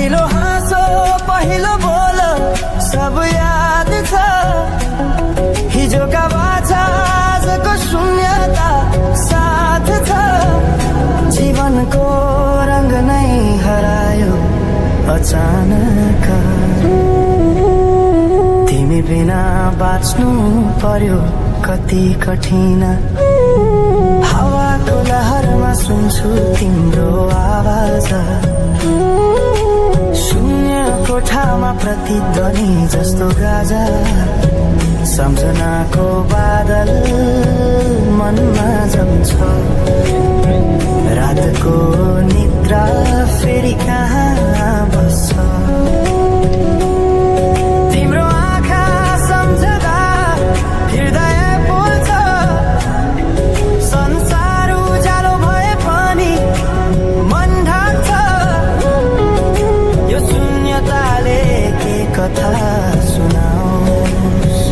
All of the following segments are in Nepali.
पहिलो हाँसो पहिलो बोल सब याद छ हिजोका बाछा आजको शून्यता साथ छ जीवनको रंग नै हरायो अचानक तिमी बिना बाँच्नु पर्यो कति कठिन हावाको लहरमा सुन्छु तिम्रो आवाज शून्य कोठामा प्रतिध्वनि जस्तो गाजा सम्झनाको बादल मनमा जम्छ रातको निद्रा फेरि कहाँ बस्छ तिम्रो आँखा सम्झदा हृदय पोल्छ संसार उज्यालो भए पनि मन ढाक्छ यो शून्यताले के कथा सुनाओस्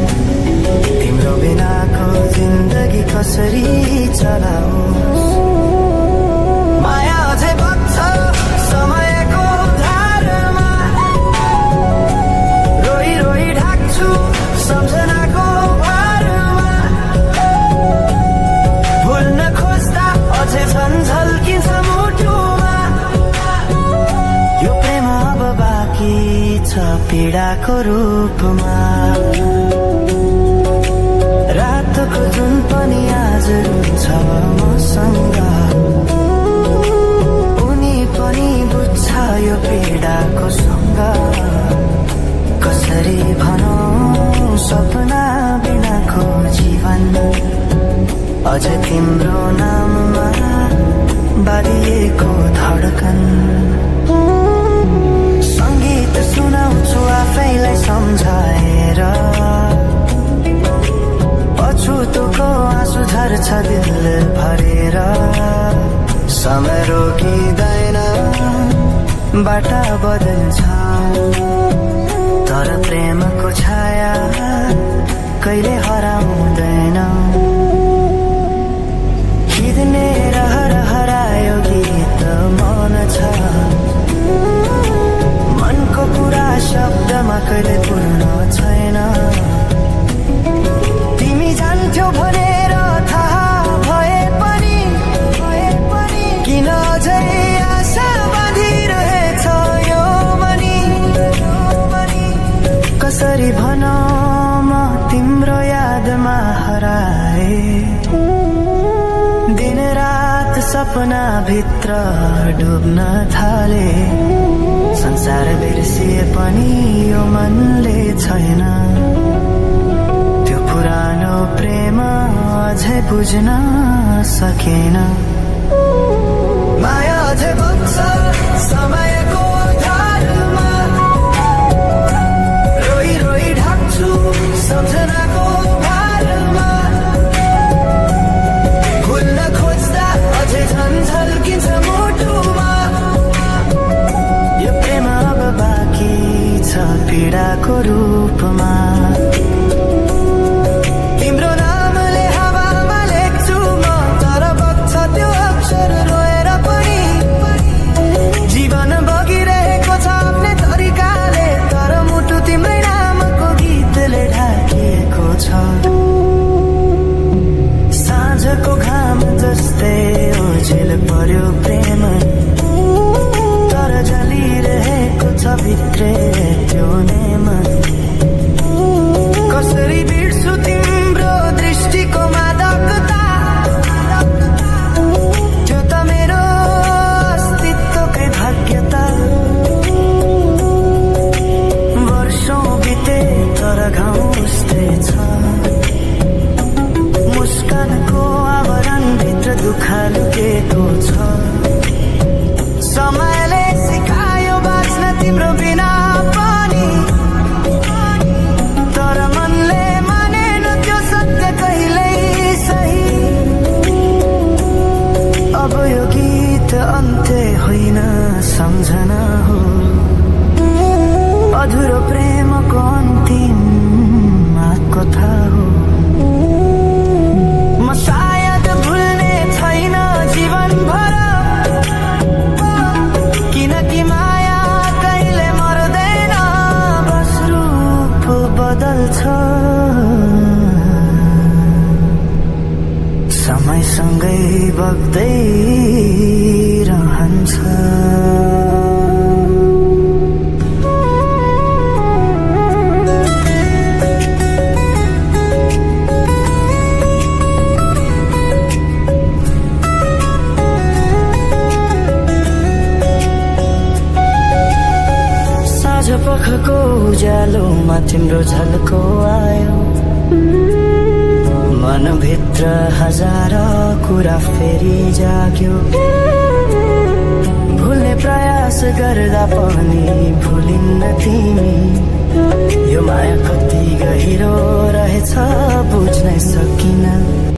तिम्रो बिनाको जिन्दगी कसरी चलाओस् माया अझै बग्छ समयको धारमा रोई रोई ढाक्छु सम्झनाको भारमा भुल्न खोज्दा अझै झन् झल्किन्छ मुटुमा यो प्रेम अब बाँकी छ पीडाको रूपमा रातको जुन पनि आज रुन्छ मसँग उनी पनि बुझ्छ यो पीडाको सँग कसरी भनौं सपना बिनाको जीवन अझ तिम्रो नाममा बाँधिएको धडकन संगीत सुनाउँछु आफैलाई सम्झाएर पछुतोको आँसु झर्छ दिल भरेर समय रोकिँदैन बाटा बदल्छ तर प्रेमको छाया कहिले हराउँदैन खिद्ने रहर हरायो गीत मन छ मनको कुरा शब्दमा कहिले पूर्ण छैन तिमी जान्थ्यौ भनेर थाहा भए पनि किन अझै आशा बाँधिरहेछ यो मनी कसरी भनौं म तिम्रो यादमा हराए दिन रात सपना भित्र डुब्न थाले संसार बिर्सिए पनि यो मनले छैन त्यो पुरानो प्रेम अझै बुझ्न सकेन माया अझै बग्छ समयको धारमा रोई रोई ढाक्छु सम्झनाको भारमा भुल्न खोज्दा अझै झन् झल्किन्छ मुटुमा यो प्रेम अब बाँकी छ पीडाको रूपमा तिम्रो नामले हावामा लेख्छु म तर बग्छ त्यो अक्षर रोएर पनि जीवन बगिरहेको छ आफ्नै तरिकाले तर मुटु तिम्रै नामको गीतले ढाकिएको छ साँझको घाम जस्तै ओझेल पर्यो प्रेम तर जलिरहेको छ भित्रै त्यो नेम सँगै बग्दै रहन्छ। पखको उज्यालोमा तिम्रो झल्को आयो, मनभित्र हजार कुरा फेरि जाग्यो। भुल्ने प्रयास गर्दा पनि भुलिन्न तिमी, यो माया कति गहिरो रहेछ बुझ्नै सक्दिन।